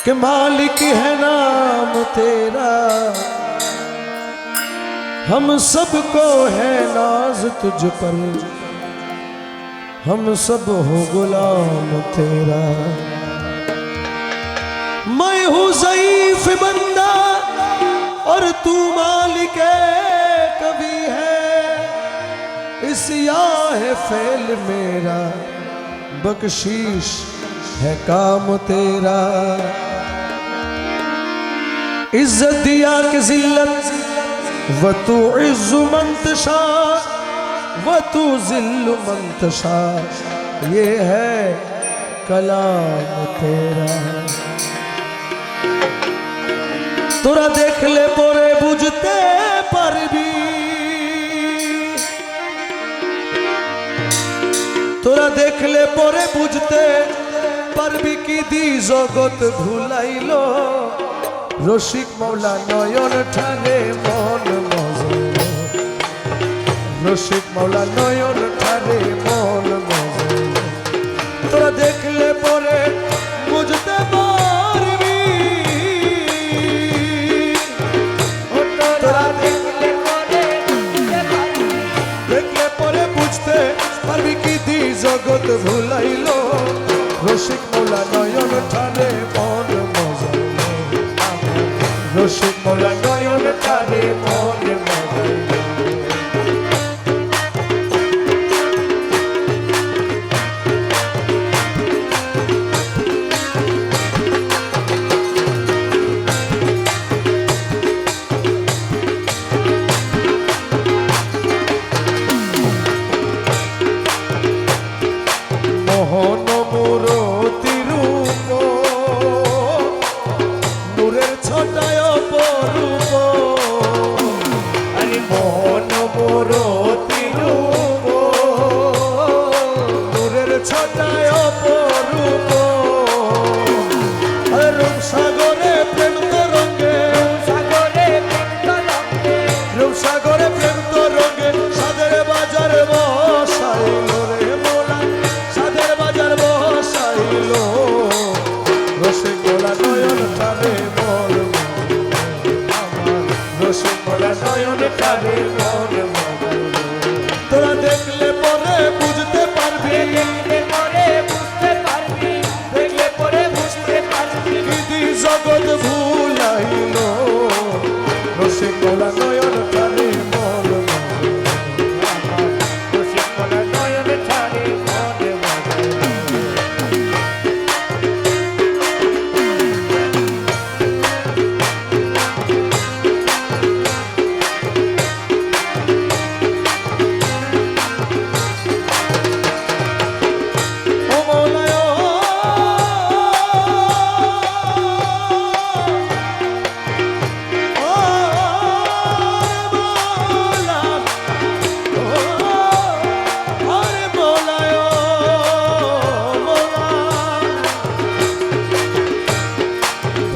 कि मालिक है नाम तेरा, हम सबको है नाज तुझ पर, हम सब हो गुलाम तेरा। मैं हूँ ज़ईफ बंदा और तू मालिक कभी है, इस याह फैल मेरा बख्शीश है काम तेरा। इज्जत दिया कि जिल्लत व तू इज़्ज़ु मन तशा व तू ज़िल्लु मन तशा, ये है कलाम तेरा। तोरा देख ले पोरे बुझते पर भी, तोरा देख ले पोरे बुझते पर भी की दी जगत भुलाइलो, রসিক মৌলা নয়ন ঠারে মন মজলো, রসিক মৌলা নয়ন ঠারে মন মজলো। তোরা দেখলে পরে বুঝতে পারবি, তোরা দেখলে পরে দেখলে পরে বুঝতে পারবি কি দি জগৎ ভুলাইলো, রসিক মৌলা নয়ন ঠারে মন মজলো, রসিক মৌলা নয়ন ঠারে মন মজলো। মোহন মূরতি রূপ নূরের ছটায় অপরূপ, আরে মোহন মূরতি রূপ নূরের ছটায় অপরূপ। আরে রূপ সাগরে প্রেম তরঙ্গে, রূপ সাগরে প্রেম তরঙ্গে সাদের বাজার বসাইল রে মোলা, সাদের বাজার বসাইল। রসিক মোলা নয়ন ঠারে মন আমার, রসিক মোলা নয়ন ঠারে মন। তোরা দেখলে পরে বুঝতে পারবি, দেখলে পরে বুঝতে পারবি, দেখলে পরে বুঝতে পারবি কি জগৎ ভুলাইল, রসিক মোলা নয়ন ঠারে মন আমার, রসিক মোলা নয়ন ঠারে মন।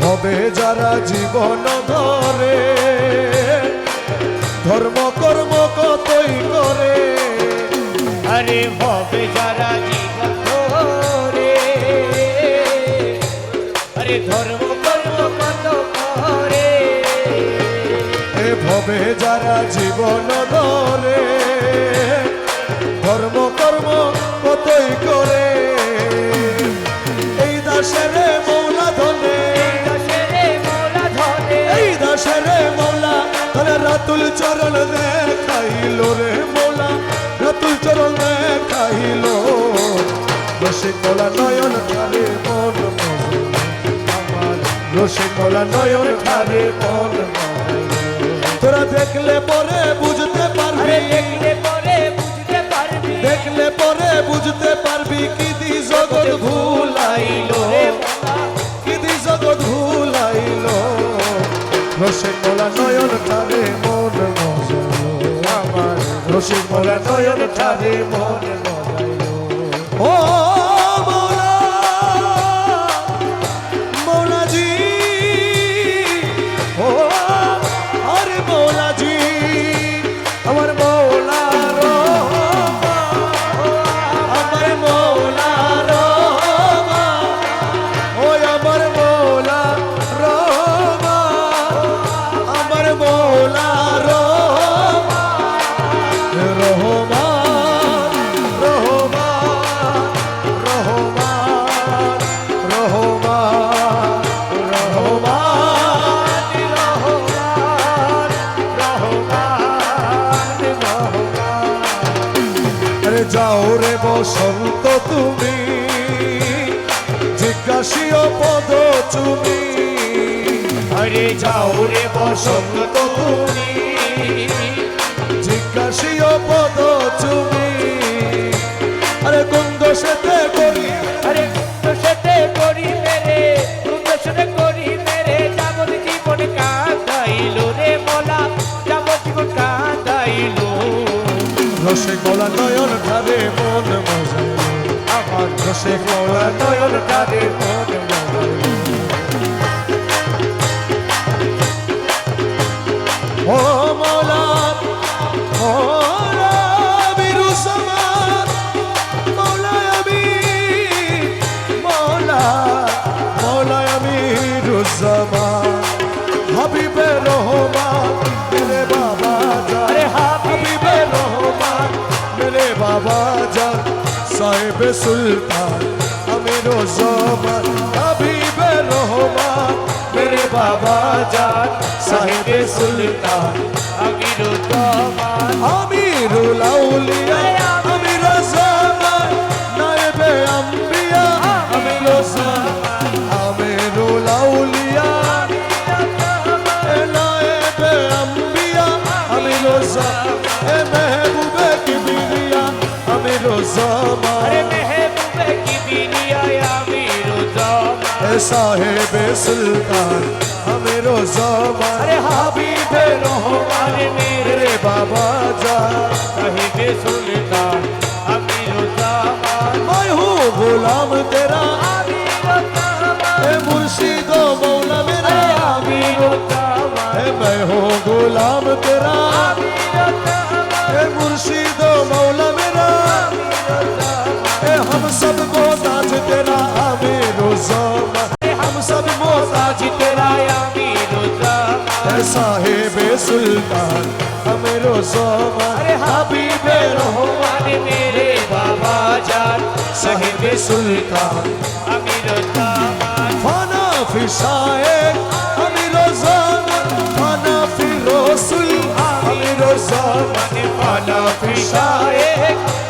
হবে যারা জীবন ধরে ধর্ম কর্ম কতই করে, আরে হবে যারা জীবন ধরে, আরে ধর্ম কর্ম কত করে। এ ভবে যারা জীবন ধরে ধর্ম কর্ম কতই করে, এই দাসের মৌলা ধনে, এই দাসের মৌলা ধনে রাতুল চরণ দেখাইল রে মৌলা, রাতুল চরণ দেখাইল। রসিক মৌলা নয়ন ঠারে মন আমার, রসিক মৌলা নয়ন ঠারে মন। তোরা দেখলে পরে বুঝতে পারবি, দেখলে পরে বুঝতে পারবি, দেখলে পরে বুঝতে পারবি কি দি জগৎ ভুলাইল, কি দি জগৎ ভুলাইল। রসিক মৌলা নয়ন ঠারে মন মজলো আমার, রসিক মৌলা নয়ন ঠারে মন মজাইল। ও মৌলা মৌলাজি, ও আরে মৌলাজি আমার মৌলা রহমা, আমার মৌলা রহমা, ও আমার মৌলা বসন্ত তুমি, জিজ্ঞাসীয় পদ চুমি। আরে যাও রে বসন্ত তুমি, জিজ্ঞাসীয় পদ চুমি। আরে কোন দোষেতে করি, আরে দোষেতে করি মেরে, দোষেতে করি মেরে, যাবত জীবন কাঁদাইলো রে মোলা, যাবত জীবন কাঁদাইলো। রসিক মৌলা নয়ন ধারে মন মজাইলো, আমার রসিক মৌলা নয়ন ধারে মন মজাইলো। ও মৌলা মৌলা বিরুসমান, মৌলা আমি মৌলা মৌলা আমি রুজ্জামান, হাবিবে রহমান মেরে বাবা জান, আরে হাবিবে রহমান মেরে বাবা জান, সাহেবে সুলতান আমির জামান, হাবিবে রহমান মেরে বাবা জান, সাহেবে সুলতান আমিরুল জামান, আমিরুল আউলিয়া আমির জামান, নায়েবে আম্বিয়া আমির জামান, আমিরুল আউলিয়া নায়েবে আম্বিয়া আমির জামান, এ মেহবুবে কিবরিয়া আমির জামান, আরে মেহবুবে কি বিনিয়া আমিরুল জামান, এ সাহেবে সুলতান আমির জামান, আরে হাবিবে রহমান মেরে বাবা জান, সাহিবে সুলতান আমিরুল জামান, मैं हूँ गुलाम तेरा, আমিরুল জামান, ए मुर्शिद ओ मौला मेरा, আমিরুল জামান, ए मैं हूँ गुलाम तेरा, আমিরুল জামান, ए मुर्शिद ओ मौला मेरा, আমিরুল জামান, ए हम सब मोहताज तेरा आमिर ज़मान, हम सब मोहताज तेरा আমিরুল জামান, ए साहिब सुल्तान आमिर ज़मान, अरे हबीबे রহমান মেরে বাবা জান, साहिब सुल्तान আমিরুল জামান, फाना फिशाए आमिर ज़मान, फाना फिर रसूल आमिर ज़मान, फाना फिशाए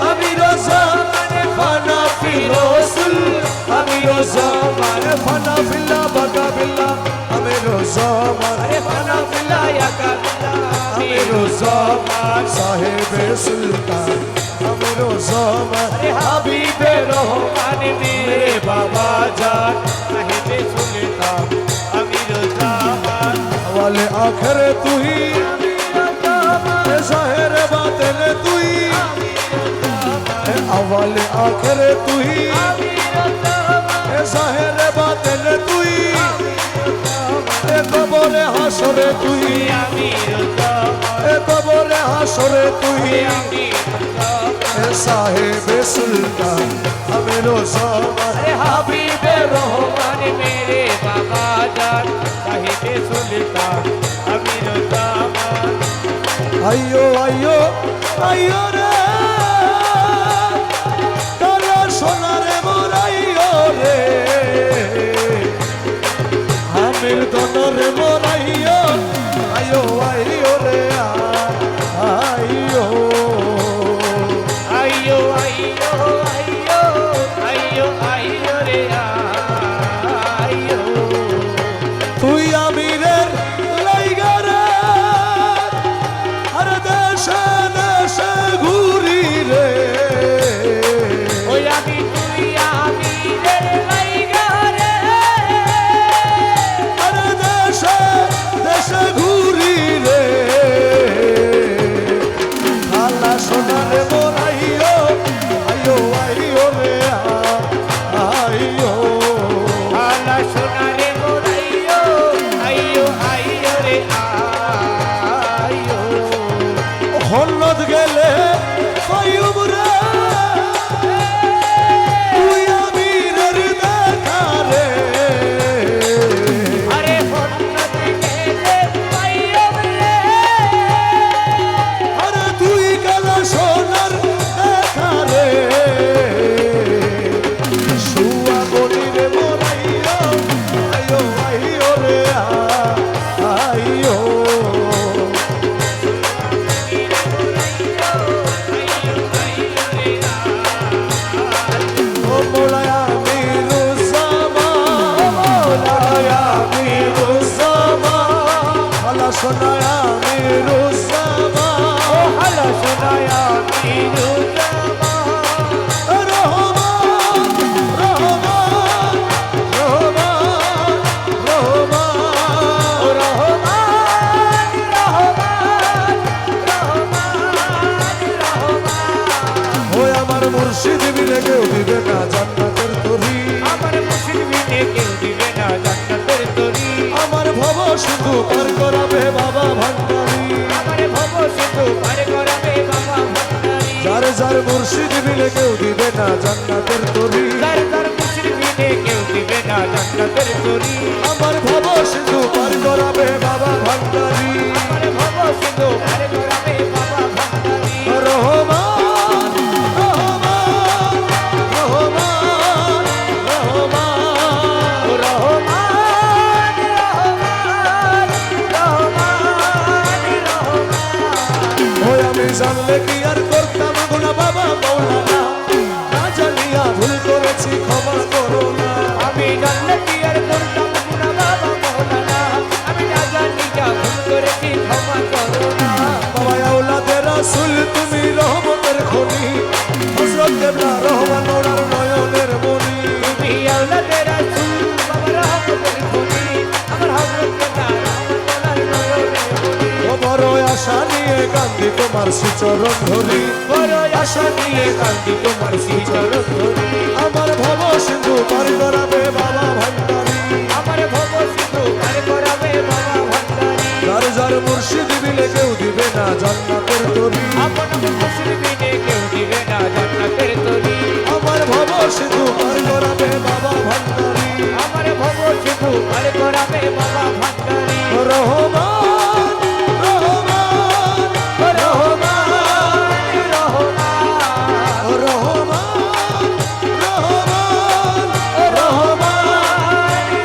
आमिर ज़मान, फाना फिर रसूल आमिर ज़मान, फाना फिल्ला बका बिल्ला आमिर ज़मान, আরে ফানা ফিল্লা ইয়া কাবিলা आमिर ज़मान, साहिब सुल्तान आमिर ज़मान, हबीबे রহমান মেরে বাবা জান, সাহিবে সুলতান আমিরুল জামান, वाले आखिर तू ही ए ज़ाहिर बातिन तू ही ए अव्वल आखिर तू ही আমিরুল জামান, ए ज़ाहिर बातिन तू ही ए कब्र हशर तू ही আমিরুল জামান, ए कब्र हशर तू ही আমিরুল জামান, ए साहिब सुल्तान आमिर ज़मान, আরে হাবিবে রহমান মেরে বাবা জান, সাহিবে সুলতান আমিরুল জামান, आइयो आइयो आइयो रे काला सोना रे मोराइयो रे आमिर दोनों रे मोराइयो आइयो आइयो रे आइयो আইয়ো আইয়ো আইয়ো আইয়ো আইয়ো রে আইয়ো, তুই আমিরের লাইগা রে আর দেশে দেশে ঘুরি সোনায় আমি রুসামা ও হলো সোনায় আমি রুসামা রহমান রহমান রহমান রহমান ও রহমান রহমান রহমান রহমান ওই আমার মুর্শিদ বিনে কেউ দিবে না জান্নাতের তরি আমার মুসলিমিনে কেউ দিবে না জান্নাতের তরি আমার ভব শুধু পার করাবে বাবা ভান্ডারি আমার ভব সিন্ধু পার করাবে বাবা ভান্ডারী যার যার মুর্শিদ বিনে কেউ দিবে না জান্নাতের তরি যার যার মুসলিমিনে কেউ দিবে না জান্নাতের তরি আমার ভব শুধু পার করাবে বাবা ভান্ডারি আমার ভব সিন্ধু পার করাবে বাবা ভান্ডারী রহমান রহমান রহমান রহমান ও রহমান রহমান রহমান রহমান ওই আমি জানলে কি আর করতাম গুনা বাবা মৌলানা না জানিয়া ভুল করেছি ক্ষমা করো না আমি জানলে কি আর করতাম না বাবা মওলানা আমি না জানি যা ভুল করেছি ক্ষমা করো না বাবা আওলাদে রাসূল তুমি রহমতের খনি হযরত কেবলা রহমান ওনার নয়নের মনি তুমি আওলাদে রাসূল বাবা রহমতের খনি আমার হযরত কেবলা রহমতুল্লাহ নয়নের মনি ও বড় আশা নিয়ে কান্দি তোমার শ্রীচরণ ধরি বড় আশা নিয়ে কান্দি তোমার শ্রীচরণ ধরি আমার ভব সিন্ধু পার করাবে বাবা ভান্ডারি আমার ভব সিন্ধু পার করাবে বাবা ভান্ডারী যার যার মুর্শিদ বিলে কেউ দিবে না জান্নাতের তরি আপন মুসলিমিনে কেউ দিবে না জান্নাতের তরি আমার ভব সিন্ধু পার করাবে বাবা ভান্ডারি আমার ভব সিন্ধু পার করাবে বাবা ভান্ডারী রহমান রহমান রহমান রহমান রহমান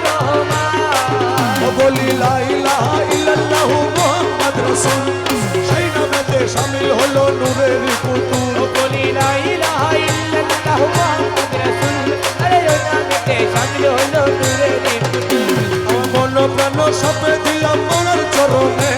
রহমান বলি লা ইলাহা ইল্লাল্লাহু মুহাম্মদ রাসূল সেই নামেতে শামিল হলো নূরের পুতুল বলি লা ইলাহা ইল্লাল্লাহু মুহাম্মাদুর রাসূল আরে ওই নামেতে শামিল হলো নূরের পুতুল আমার মন প্রাণ সপে দিলাম ওনার চরণে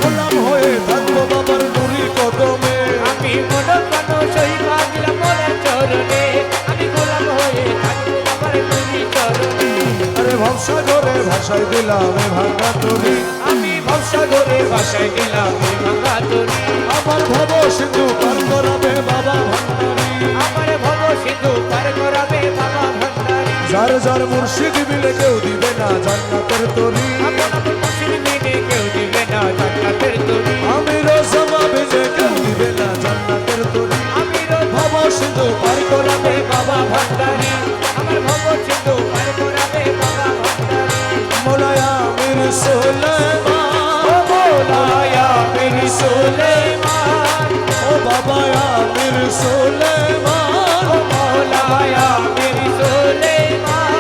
গোলাম হয়ে থাকবো বাবার নুরি কদমে আমি মন প্রাণ সহিবা দিলাম মোর চরণে আমি গোলাম হয়ে থাকবো বাবার নূরি চরণে আরে ভবসাগরে ভাষায় দিলাম এ ভাঙা তরি আমি ভবসাগরে ভাসাই দিলাম এই ভাঙা তরি আমার ভব সিন্ধু পার করাবে বাবা ভান্ডারি আমার ভব সিন্ধু পার করাবে বাবা ভান্ডারী যার যার মুর্শিদ বিলে কেউ দিবে না জান্নাতের তরি আপন মুসলিমিনে কেউ দিবে না জান্নাতের তরি আমি রোজামা বিলে কেউ দিবে না জান্নাতের তরি আমি রোজ ভব সিন্ধু পার করাবে বাবা ভান্ডারী আমার ভব সিন্ধু পার করাবে বাবা ভান্ডারী মোলায় আমির সুলেমান ও মৌলায়া মেরি সুলেমান ও বাবা আমির সুলেমান ও মৌলায়া মেরি সুলেমান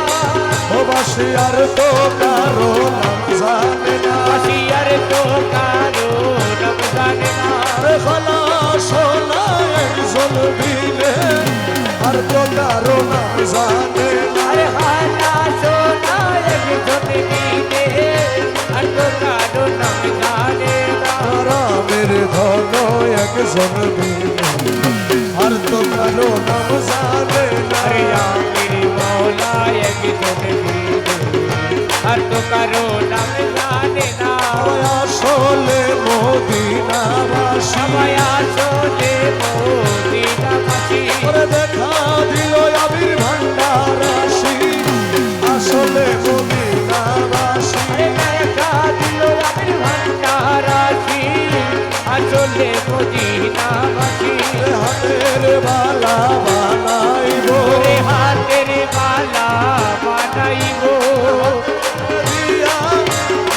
ও বাসিয়ার তো কারো নাম জানে না আসিয়ার তো কারো নাম জানে না রে খালা সোনা একজন বিলে আর তো কারো নাম জানে না আরে হালা সোনা একজন দিনে আর তো কারো নাম জানে না আর আমির ধন একজন বিলে আর তো কারো নাম জানে না আরে আমির মৌলা একজন দিনে আর তো কারো নাম জানে না আসলে মদিনাবাসী সবাই আসলে মদিনাবাসী ওরে দেখা দিল আবির ভান্ডার আসি আসলে মদিনাবাসী আরে দেখা দিল আমির ভান্ডারাসী আসলে মদিনাবাসী হাতের বালা বানাইব ওরে হাতের মালা বানাইব দিয়া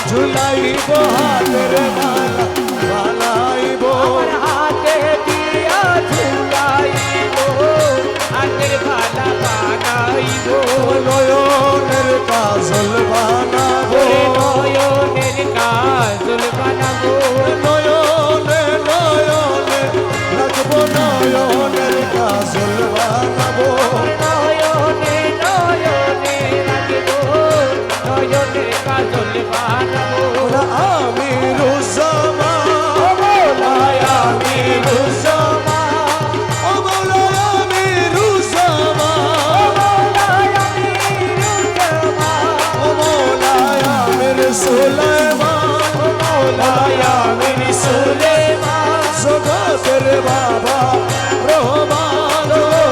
ঝুলাইব হাতের বালা বানাইব আমার হাতে দিয়া ঝুলাইব হাতের মালা বানাইব নয়নের কাজল বানাবো ওরে নয়নের কাজল বানাবো নয়নে নয়নে রাখবো নয়নের কাজল বানাবো নয়নে নয়নে রাখবো নয়নের কাজল বানাবো ওরা আমিরুল বাবা রহমান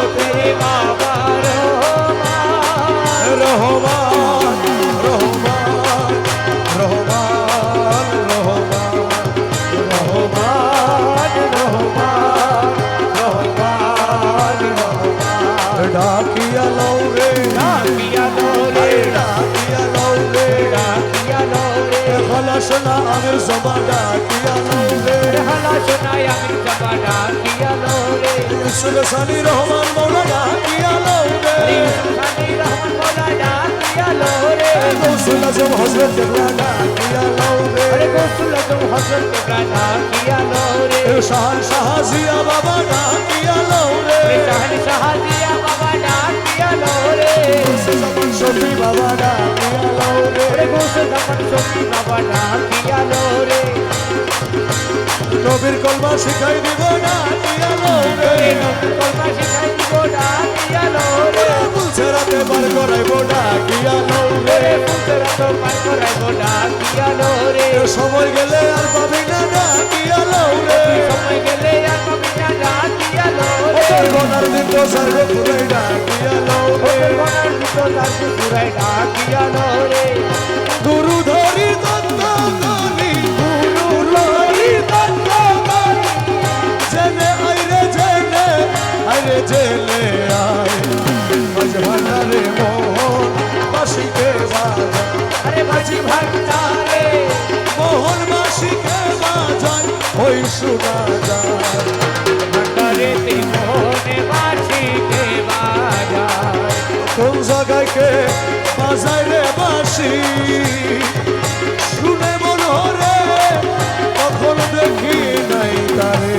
তেরে বাবা রহমান রহমান রহমান রহমান রহমান রহমান রহমান রহমান ডাকিয়া লও রে ডাকিয়া লোরে ডাকিয়া লও রে ডাকিয়া লোরে খলাস না আমের জবা ডাকিয়া লও রে হালা শোনাই আমি জবা ডাকিয়া লোরে সুলসানি রহমান মৌলা ডাকিয়া লও রে সানি রহমান মোলা ডাকিয়া লোরে গৌসুল আজম হযরত কেবলা ডাকিয়া লও রে আরে গোসল তুম হযরত কেবলা ডাকিয়া লোরে শাহান শাহাজিয়া বাবা ডাকিয়া লও রে শাহান শাহাদিয়া বাবা ডাকিয়া লোরে zaman শফি বাবা ডাকিয়া লও রে আরে গোসল zaman শফি বাবা ডাকিয়া লোরে নবীর কলমা শিখাই দিব ডাকিয়া লও রে ওরে নবী কলমা শিখাই দিব ডাকিয়া লোরে বলছে রাতে বার করাইব ডাকিয়া লও রে ওরে পুতরা তো পার করাইব ডাকিয়া লোরে সময় গেলে আর পাবি না ডাকিয়া লও রে সময় গেলে আর পাবি না ডাকিয়া লোরে তোর গনার দিন তো সার্গ পুরাই ডাকিয়া লও রে ওরে গনার ভিতর তার পুরাই ডাকিয়া লোরে গুরু ধরি তত্ত্ব করি গুরু ধরি তত্ত্ব করি জেনে আইরে জেলে আয় আজ ভান্ডারে মোহন বাসিকে বাজা আরে বাজি ভান্ডারে মোহন বাসিকে বাজায় ওই শোনা যায় ভান্ডারে তে মোহনে বাজিকে বাজায় কোন জায়গায় কে বাজায় রে বাসি শুনে মনোহরে কখন দেখি নাই তারে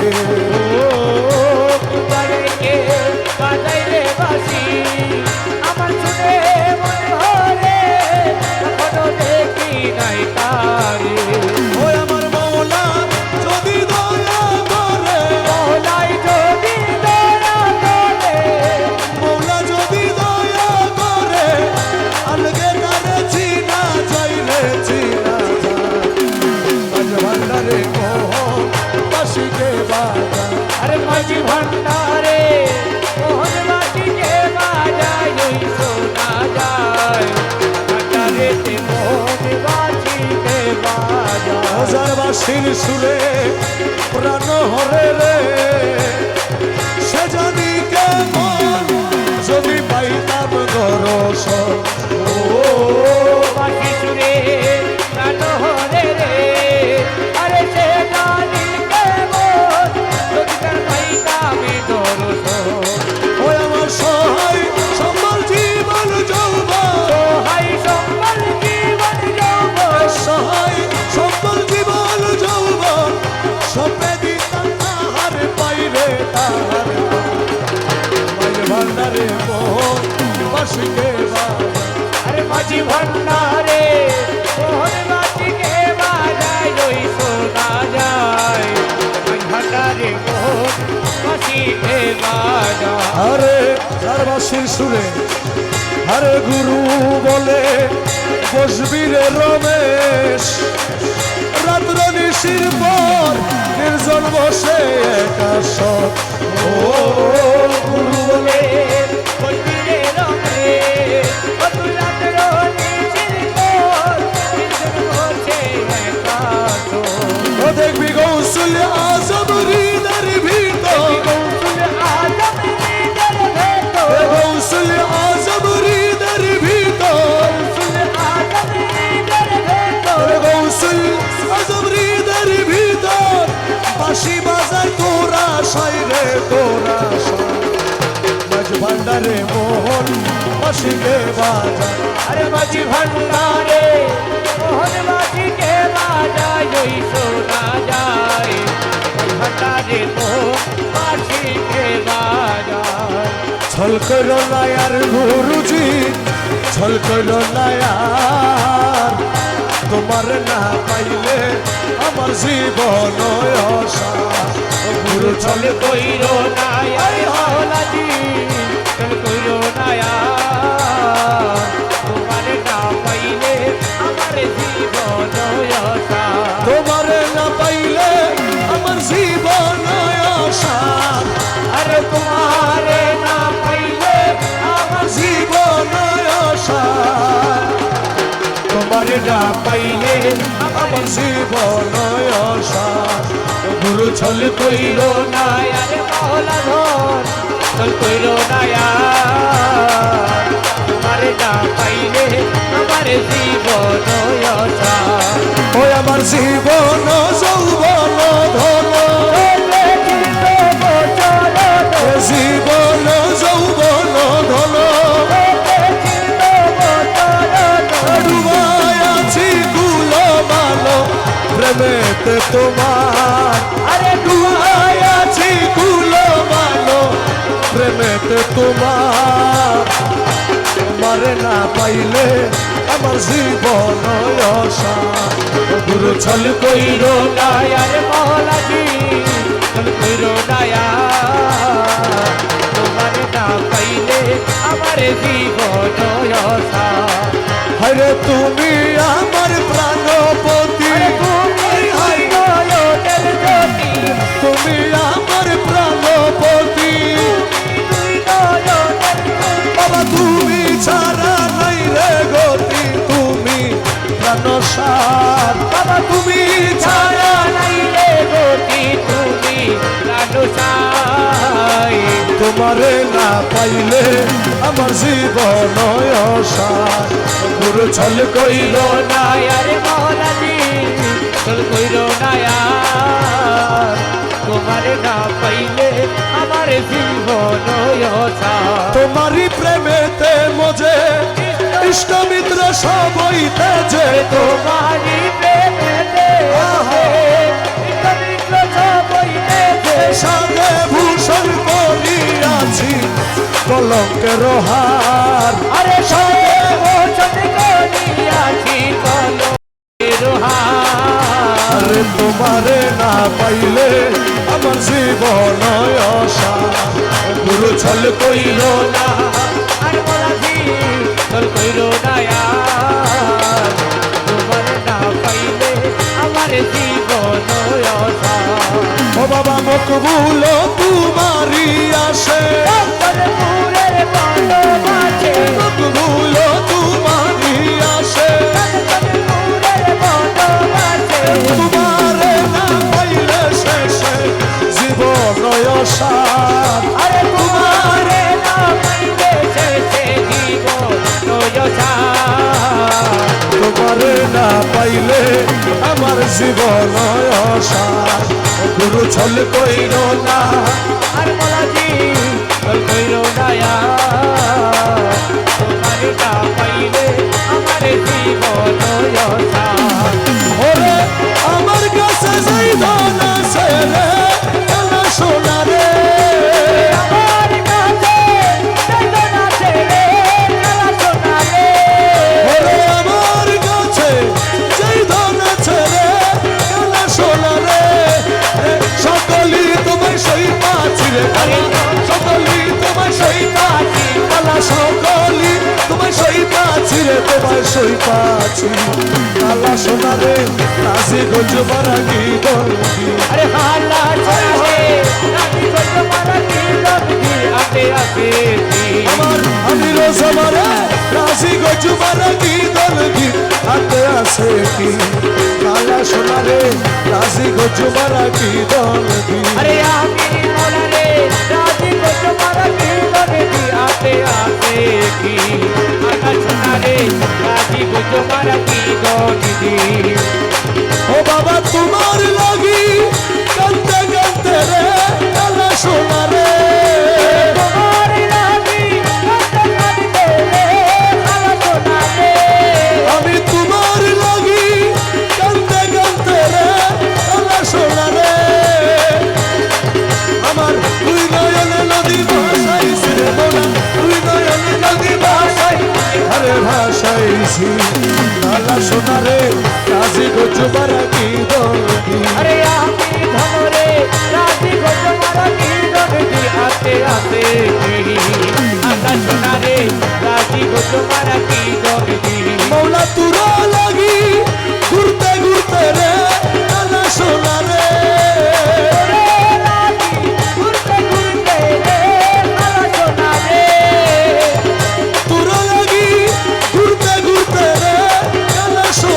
কুবারে কে বাজাই রে বাজি আমার শুনে মনে হরে এখনো দেখি নাই তারে ওই আমার মৌলা যদি দয়া করে মৌলাই যদি দয়া করে মৌলা যদি দয়া করে আলগে কারে চিনা যাইলে চিনা আজ ভান্ডারে মোহন বাসিকে বাজা আরে মাঝি ভান্ডারে মোহন বাজিকে বাজায় ওই শোনা যায় ভান্ডারে তে মোহন বাজিকে বাজায় হাজার বাসির সুরে প্রাণ হরে রে সে জানি কেমন যদি পাইতাম দর্শন বাঁশি সুরে প্রাণ হরে রে আরে সে জানি কেমন যদি তার পাইতামে দর্শন ওই আমার সহায় সম্বল জীবন যৌবন সহায় সম্বল জীবন যৌবন সহায় সম্বল জীবন যৌবন সপে দিতাম তাহার পাইরে তাহার মাঝে ভান্ডারে মোহন বাসিকে বাজা আরে মাঝি ভান্ডারে মোহন বাজিকে বাজায় ওই শোনা যায় ওই ভান্ডারে মোহন বাজিকে বাজায় আরে চারবাসীর সুরে আরে গুরু বলে বসবি রে রমেশ রাত্র নিশির পর নির্জন বসে একাশন ও গুরু বলে বলবিরে রমে অতুলাত রনিশির পর নির্জন বসে একাশন ও দেখবি গৌসুল আজম হৃদয়ের ভিতর কৌশল আজম হৃদয়ের ভেতর গৌসুল আজম হৃদয়ের ভিতর কৌশল আজম হৃদয়ের ভেতর গৌসুল আজম হৃদয়ের ভিতর বাঁশি বাজায় তোরা সাই রে তোরা সাই মাঝ ভান্ডারে মোহন বাঁশিকে বাজা আরে মাঝি ভান্ডারে মোহন বাজিকে বাজায় ওই শোনা যায় ওই ভান্ডারে মোহন বাজিকে বাজায় ছল কইল নায়ার গুরুজি ছল কইল নায়ার তোমার না পাইলে আমার জীবন অসার গুরু চল কইর নায়াই হলাজি চল কইর নায়া তোমার না পাইলে আমার জীবন তোমার না পাইলে আমার জীবন আশা না পাইলে আমার জীবন অসার গুরু ছল কইল না আরে মহলা ধন চল কইল না তোমার না পাইলে আমার জীবন অসার ওই আমার জীবন যৌবন ধন জীবন যৌবন ধন ডুবাই আছি কুলো মালো প্রেমেতে তোমার আরে ডুবাই আছি কুলো মালো প্রেমেতে তোমার তোমারে না পাইলে আমার জীবন অসার গুরু ছল কইল না আরে মহলাজি চল কইল না তোমার না পাইলে আমার জীবন অসার হরে তুমি আমার প্রাণপতি তুমি আমার প্রাণপতি বাবা তুমি ছাড়া নাই রে গতি তুমি প্রাণসার বাবা তুমি ছাড়া তোমারে না পাইলে আমার জীবন অসার গুরু ছল কইল না আরে মহলাজি চল কইল না তোমার না পাইলে আমার জীবন অসার তোমারি প্রেমেতে মজে ইষ্ট মিত্র সবইতে যে তোমারি প্রেমেতে সাদে ভূষণ করিয়াছি কলঙ্কের হার আরে সাদে ভূষণ করিয়াছি কলঙ্কের হার আরে তোমারে না পাইলে আমার জীবন অসার গুরু ছল কইল না আর বলাজি চল কইল না তোমার না পাইলে আমার জীবন অসার ও বাবা মকবুল তোমারি আসে পুরের বড় মাঝে মকবুল তোমারি আসে পুরের বড় মাঝে তোমারে না পাইলে শেষে জীবন অসার আরে তোমারে না পাইলে শেষে জীবন অসার তোমারে না পাইলে আমার জীবন অসার গুরু ছল কইল না আর বলাজি চল কইল না তোমার না পাইলে আমার জীবন অসার ওরে আমার কাছে যাই ধন আছে রে কালা সোনা রে আমার কাছে বেদনা ছেড়ে কালা সোনা রে ওরে আমার কাছে যাই ধন আছে রে কালা সোনা রে সকলি তোমায় সই পাচ্ছি রে কালা সকলি তোমায় সই পাচ্ছি কালা সকলি তোমায় সই পাচ্ছি রে তোমায় সই পাচ্ছি কালা সোনা রে রাজি গজবারা কি বলবি আরে হালা ছেড়ে রাজি কত মারা কি রবি আতে আতে আমার আমি রোজ আমারে রাজি গজবারা কি দলগি হাতে আছে কি কালা সোনা রে রাজি গজবারা কি দলগি আরে আমি মোলা রে রাজি কত মারা কি রবি আতে আতে কি আকাশ সোনা রে রাজি কত মারা কি রবি ও বাবা তোমার লাগি কান্তে কান্তে রে কালা সোনা রে তোমার লাগি কত কাঁদতে রে কালা সোনা রে আমি তোমার লাগি কান্তে কান্তে রে কালা সোনা রে আমার দুই নয়নে নদী ভাসাইছি রে মোনা দুই নয়নে নদী ভাসাই আরে ভাসাইছি কালা সোনা রে রাজি গজবারা কি দলগি আরে আমি ধনরে রাজি কত মারা কি রবি আতে আতে কি আকাশ সোনা রে রাজি কত মারা কি রবি মৌলা তুরা লাগি ঘুরতে ঘুরতে রে কালা সোনা রে ঘুরতে ঘুরতে রে কালা সোনা রে তুরা লাগি ঘুরতে ঘুরতে রে কালা সোনা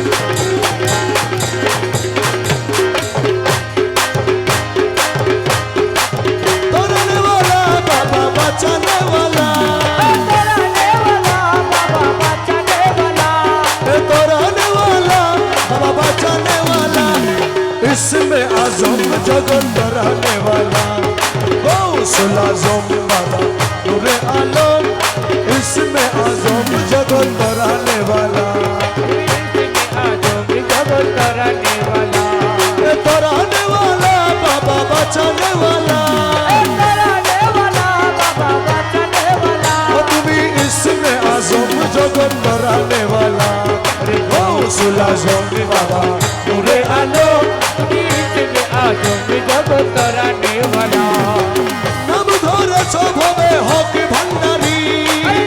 तोड़ने वाला बाबा बचाने वाला, तोड़ने वाला बाबा बचाने वाला, तोड़ने वाला बाबा बचाने वाला, इसमें आजम जगत रहने वाला, गौसुल आजम बाबा नूरे आलम इसमें आजम जगत कराने वाला आजम जगत कराने वाला ये तराने वाला बाबा बचाने वाला कराने वाला बाबा बचाने वाला तुम्ही इसमें आजम जगत कराने वाला गौसुल आजम बाबा नूरे आलम इसमें आजम जगत कराने वाला नाम धरेছ ভবে হক ভান্ডারী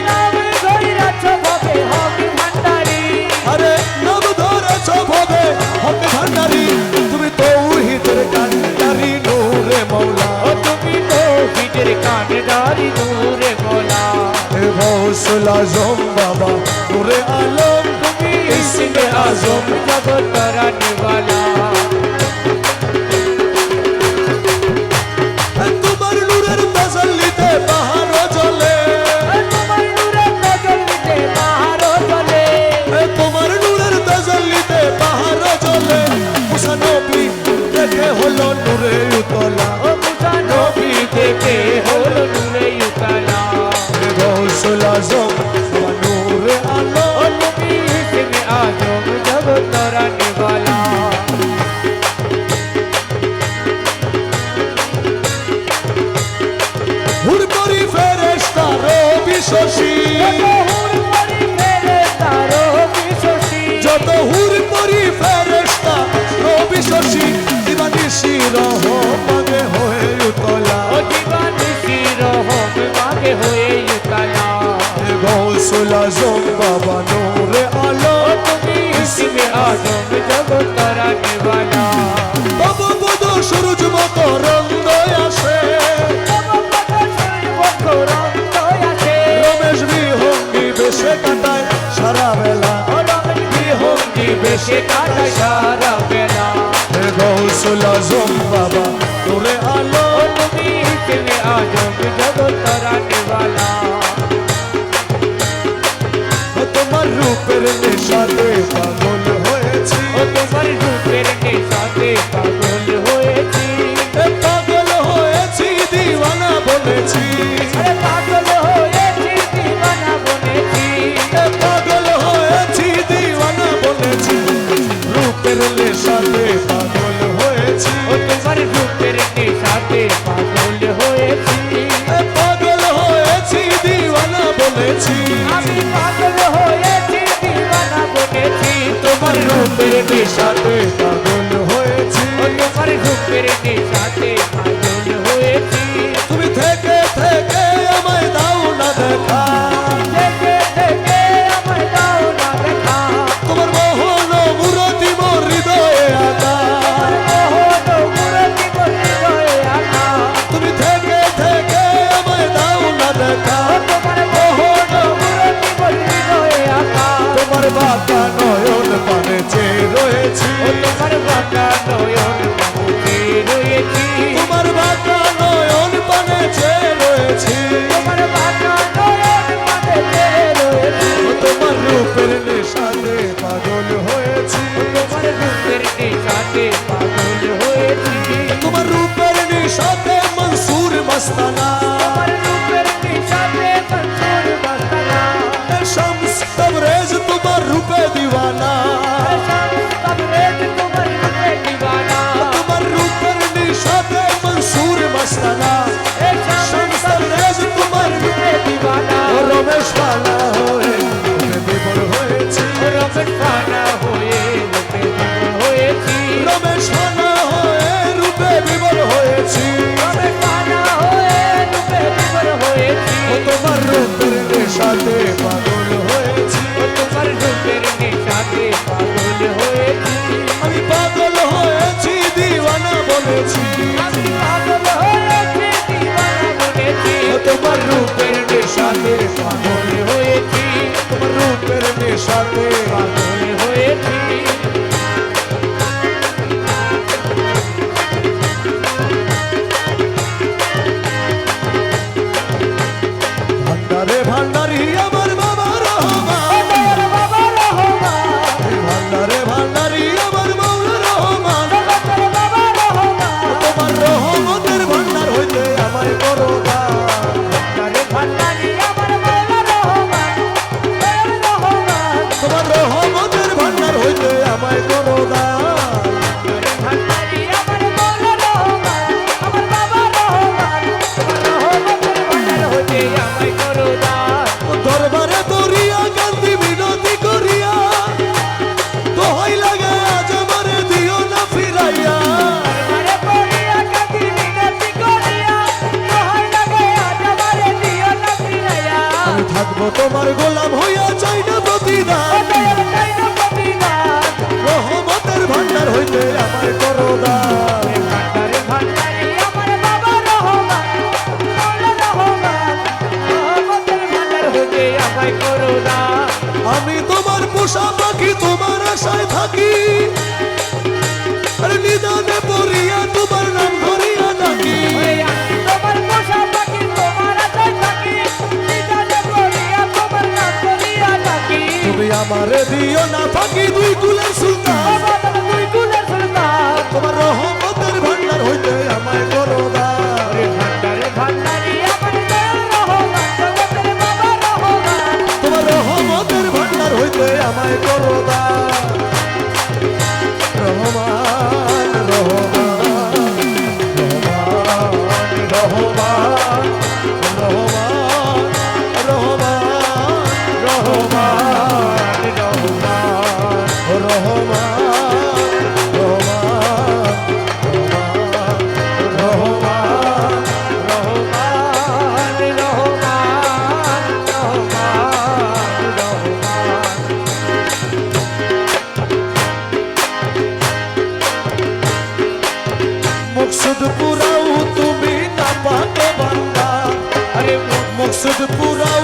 नाम ধইরাছ ভবে হক ভান্ডারী আরে নাম ধরেছ ভবে হক ভান্ডারী তুমি তৌহিদের কান্ডারী নূরে মৌলা ও তুমি তো হিজর কান্ডারি নূরে মোলা এ গৌসুল আজম বাবা নূরে আলম তুমি ইসমে আজম जगत कराने वाला তোমার নূরের তাজাল্লিতে পাহাড় জ্বলে তোমার নূরে তাজল্লিতে বাহারো চলে তোমার নূরের তাজাল্লিতে পাহাড় জ্বলে মুসা নবী দেখে হলো নূরে উতলা ও মুসা নবী থেকে হলো নূরে উতালা এ গৌসুল আজম বাবা নূরে আলম ও তুমি ইসমে আজম जगत कराने वाला হুরপরি ফেরেশতা রবি শশী যত হুরপরি ফেরেশতা রবি শশী দিবানিশি রহমানে হয়ে উতলা এ গৌসুল আজম বাবা নূরে আলম তব পদ সূরজ মকরন্দ আসে রমেশ বিহঙ্গি বেশে কাটায় সারা বেলা বেশে কাটা সারা বেলা এ গৌসুল আজম বাবা নূরে আলম তুমি ইসমে আজম জগৎ তরানে वाला তোমার রূপের নেশাতে পাগল হয়েছি ও তোমার রূপের নেশাতে পাগল হয়েছি এ পাগল হয়েছি দিওয়ানা বলেছি আরে পাগল হয়েছি দিওয়ানা বনেছি এ পাগল হয়েছি দিওয়ানা বলেছি রূপের নেশাতে পাগল হয়েছি ও তোমার রূপের নেশাতে পাগল হয়েছি এ পাগল হয়েছি দিওয়ানা বলেছি আমি পাগল হয়েছি দিওয়ানা বনেছি তোমার রূপের নেশাতে পাগল হয়েছি ও তোমার রূপের নেশাতে পাগল হয়েছি তুমি থেকে থেকে আমায় দাও না দেখা দেখে দেখে আমায় দাও না দেখা তোমার মোহন মূরতি মোর হৃদয়ে আঁকা তুমি থেকে থেকে আমায় দাও না দেখা তোমার বাঁকা নয়ন পানে চেয়ে রয়েছি তোমার বাঁকা নয়ন পানে চেয়ে রয়েছি তোমার রূপের নেশাতে পাগল হয়েছি তোমার রূপের নেশাতে মনসুর মস্তানা শামস তবরেজ তোমার রূপে দিওয়ানা তোমার রূপের নেশাতে মনসুর মস্তানা শামস তবরেজ তোমার ও রমেশ পালা হয়ে বিবর হয়েছি রমেশ পালা হয়ে রূপে বিবর হয়েছি ও তোমার রূপের নেশাতে পাগল হয়েছি আমি পাগল হয়েছি দিওয়ানা বলেছি ও তোমার রূপের নেশাতে পাগল হয়েছি তোমার রূপের নেশাতে পাগল হয়েছি ভান্ডারে ভান্ডারি আমার বাবা রহমান ভান্ডারে ভান্ডারি আমার মৌলা রহমান তোমার রহমতের ভান্ডার হইতে আমায় করো থাকবো তোমার গোলাম হইয়া চাই না প্রতিদান রহমতের ভান্ডার হইতে আমায় করো দান আমি তোমার পোষা পাখি তোমার আশায় থাকি আরে নিদানে পড়িয়া তোমার নাম ধরিয়া ডাকি তুমি আমারে দিও না ফাঁকি দুই কুলের সুলতান তোমার রহমতের ভান্ডার হইতে আমায় করো দান তোমার রহমতের ভান্ডার হইতে আমায় করো দান রহমান রহমান রহমান রহমান রহমান রহমান মকসুদ পুরাও তুমি না পাকে বান্দা মকসুদ পুরাও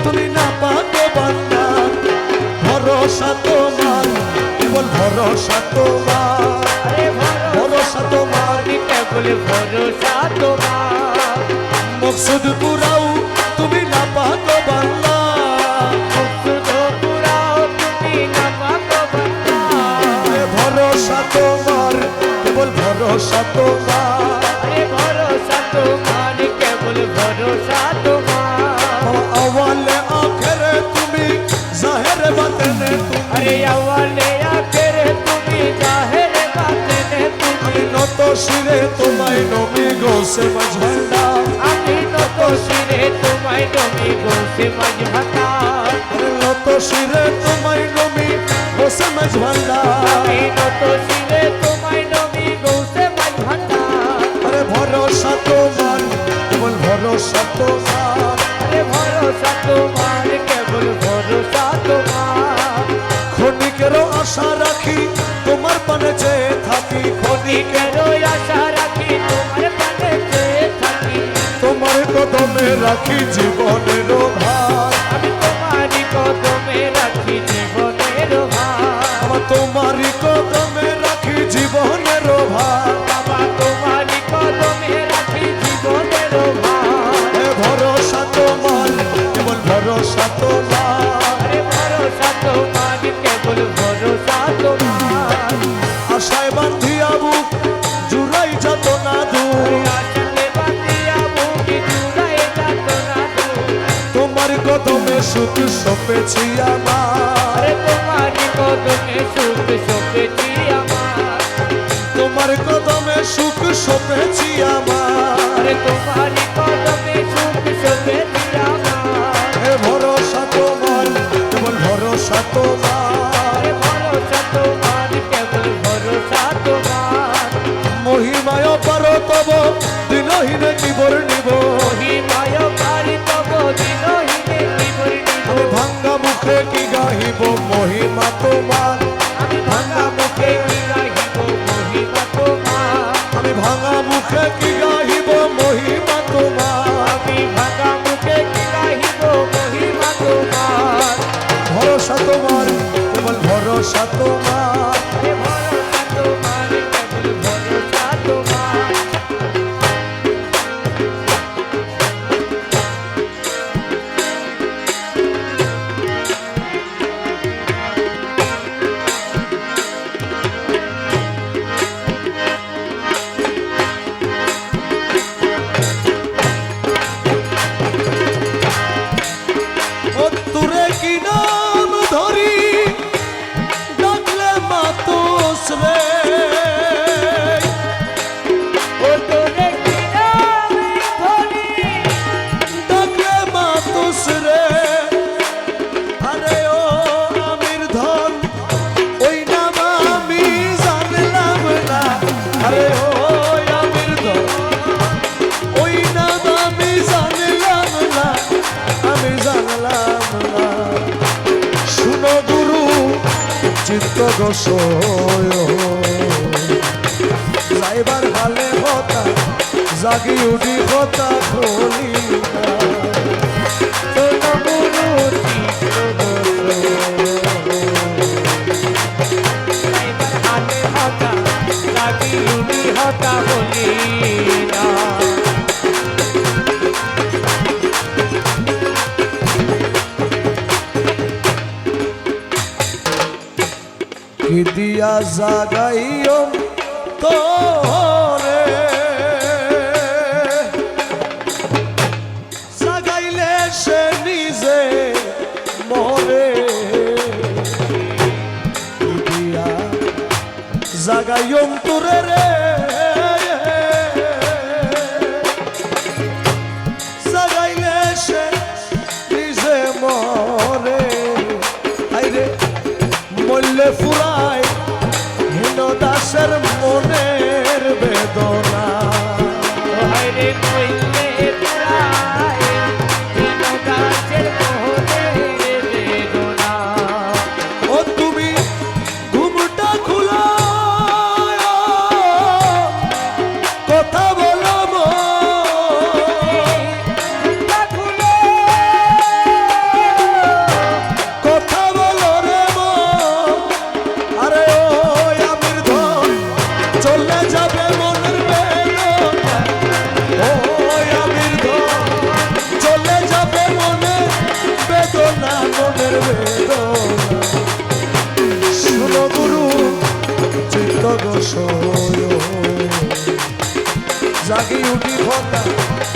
তুমি না পাকে বান্দা ভরসা তোমার কেবল ভরসা তোমার ভরসা তোমার মকসুদ পুরাও তুমি না পাকে বান্দা ভরসা তোমার কেবল ভরসা তোমার আওয়ালে আখেরে তুমি জাহেরে বাতেনে তুমি আমি নত শিরে তোমায় নবী গোসে মজভান্ডা নত শিরে তোমায় নবী গোসে মজভান্ডা আরে ভরসা তোমার কেবল ভরসা তোমার ক্ষণিকেরও আশা রাখি তোমার পানে চেয়ে থাকি তোমার কদমে রাখি জীবনের ভার তোমারি কদমে রাখি জীবনের ভার তোমারই কদমে রাখি জীবনের ভার বাবা তোমারি কদমে রাখি জীবনের ভার ভরসা তোমার কেবল ভরসা তোমার ভরসা তোমার কেবল ভরসা তোমার আশায় বান্ধিয়া বুক জুড়াই যত না দূর আশাতে বাঁধিয়া বুক জুড়াই যাত না দূর তোমার কদমে সুখ সপেছি আমার তোমারি কদমে সুখ সপেছি আমার তোমার কদমে সুখ সপেছি আমার তোমারি কদমে সুখ সপেছি আমার ভরসা তোমার কেবল ভরসা তোমার ভরসা তোমার কেবল ভরসা তোমার মহিমায় পার তব দিনহীনে কিবর নিব মহিমায় পারি তব দিনহীনে জীবন নিব আমি ভাঙ্গা মুখে কি গাহিব মহিমা তোমার আমি ভাঙা মুখে কি গাহিব মহিমা তোমার আমি ভাঙ্গা মুখে কি গাহিব মহিমা তোমার আমি ভাঙা মুখে কি গাহিব মহিমা তোমার ভরসা তোমার কেবল ভরসা তোমার ভরসা তোমার কেবল ভরসা তোমার গোসয় যাইবার হালে হতা জাগি উঠি হতা খলি হতা বলি না কি দিয়া জাগাইও তোরে জাগাইলে সে নিজে মরে কি দিয়া জাগাইও তোরে রে জাগাইলে সে নিজে মরে আইরে মল্লে ফুরাই হীন দাসের মনের বেদনা হায়রে কইলে পুরায় দিন গাছের মোহনের বেদনা ও তুমি ঘুমটা খুলো কথা বলো মো কথা বলো রে মো আরে ও আমির ধন চলে যাবে মনের বেদনা ও আমির ধন চলে যাবে মনের বেদনা মনের বেদনা শুনো গুরু চিত্ত গোসয় জাগি উঠি হতা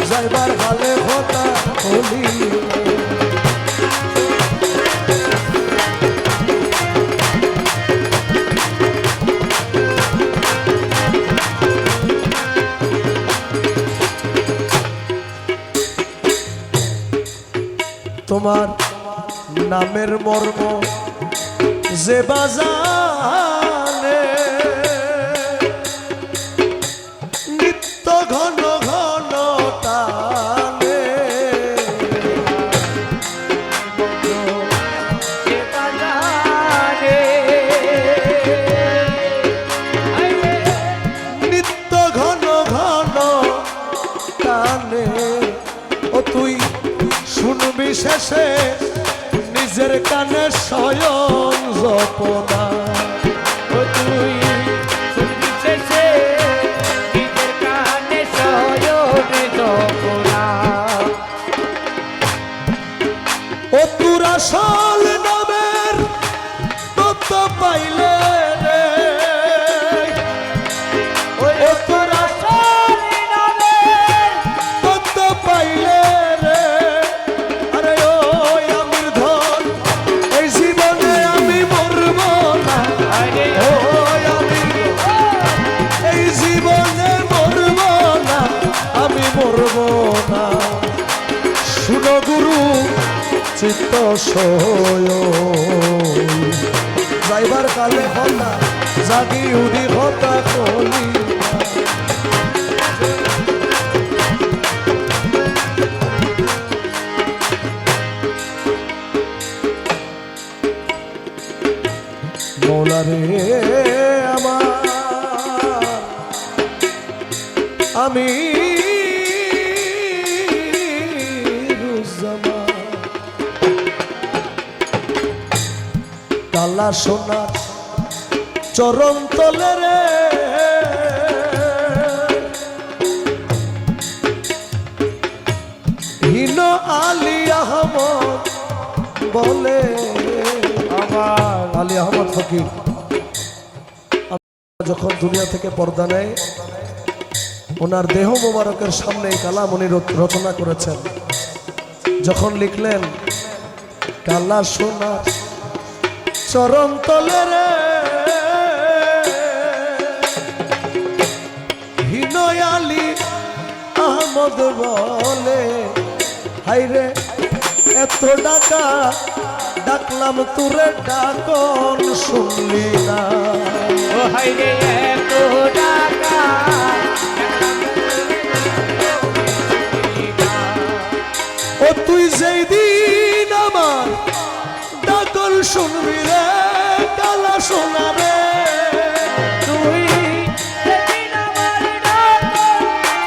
যাইবার হালে হতা হলি তোমার নামের মর্ম যে বাজানে নিত্য ঘন ঘন টানে কে বাজারে হায়রে নিত্য ঘন ঘন টানে ও তুই শুনবি শেষে নিজের কানে স্বয়ং জপনা ও তুই শুনবি শেষে নিজের কানে শয়নে জপনা ও তোর আসল নামের তত্ত্ব পাইলে রে ও তোর আসল নামের তত্ত্ব পাইলে রে আরে ও আমির ধন এই জীবনে আমি মরব না হায়রে ও আমির ধন এই জীবনে মরব না আমি মরব না শুনো গুরু চিত্ত সয় যাইবার কালে হতা জাগি উড়ি হতা কলি মৌলারে আমার আমি কালা সোনার চরণ তলে রে হীন আলী আহমদ বলে আমার আলী আহমদ ফকির যখন দুনিয়া থেকে পর্দা নেয় ওনার দেহ মোবারকের সামনে এই কালাম উনি রচনা করেছেন যখন লিখলেন কালা সোনার চরণ তলে রে হীন আলী আহমদ বলে হাইরে এত ডাকা ডাকলাম তোরে ডাকন শুনলি না ও হায়রে এত টাকা ও তুই যেই দিন আমার ডাকল শুনবি রে কালা সোনা রে তুই যেদিন আমার ডাকন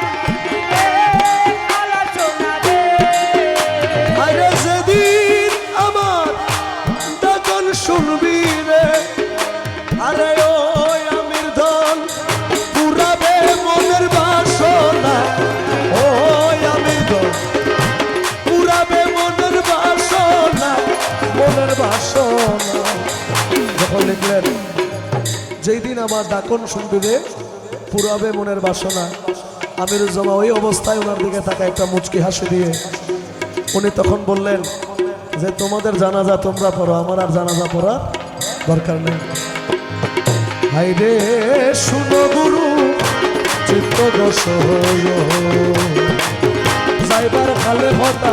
শুনবি রে কালা সোনা রে আরে যেদিন আমার ডাকন শুনবি রে আরে ওই আমির ধন পুরাবে মনের বাসনা ওই আমির ধন পুরাবে মনের বাসনা যখন লিখলেন যেই দিন আমার ডাকন শুনবি রে পুরাবে মনের বাসনা আমিরুজ্জামান ওই অবস্থায় ওনার দিকে তাকা একটা মুচকি হাসি দিয়ে উনি তখন বললেন যে তোমাদের জানাজা তোমরা পড়ো আমার আর জানাজা পড়ার দরকার নেই হাইরে শুনো গুরু চিত্ত দোষ যাইবার খালে হতা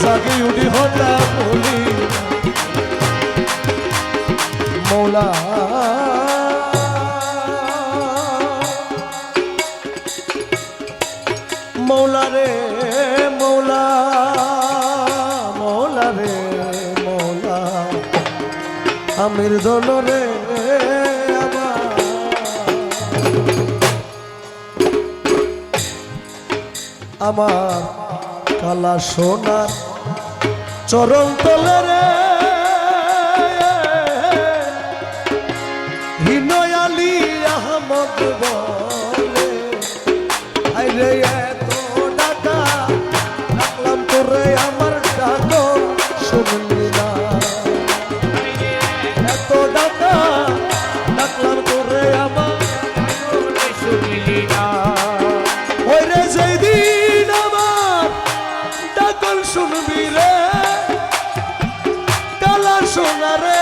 জাগি উঠি হতা বলি মৌলা মৌলা রে মৌলা মৌলা রে মৌলা আমির দল রে আমার কালা সোনার চরণ তলে রে হিনয়ালি আহমদ বলে আইরে এত ডাকা ডাকলাম তোরে আমার ডাক শুনলি না এত ডাকা ডাকলাম তোরে আমার শুনলি না ওই রে যেই দিন আমার ডাকল শুনবি রে কালা সোনা রে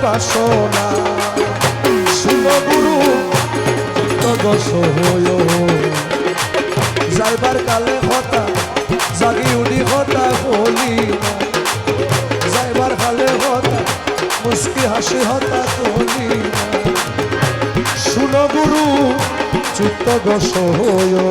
বাসনা শুনো গুরু দশ হইও যাইবার কালে হতা জাগি উঠি হতা বলি যাইবার কালে হতা মুস্কি হাসি হতা বলি শুনো গুরু চিত্ত দশ হইও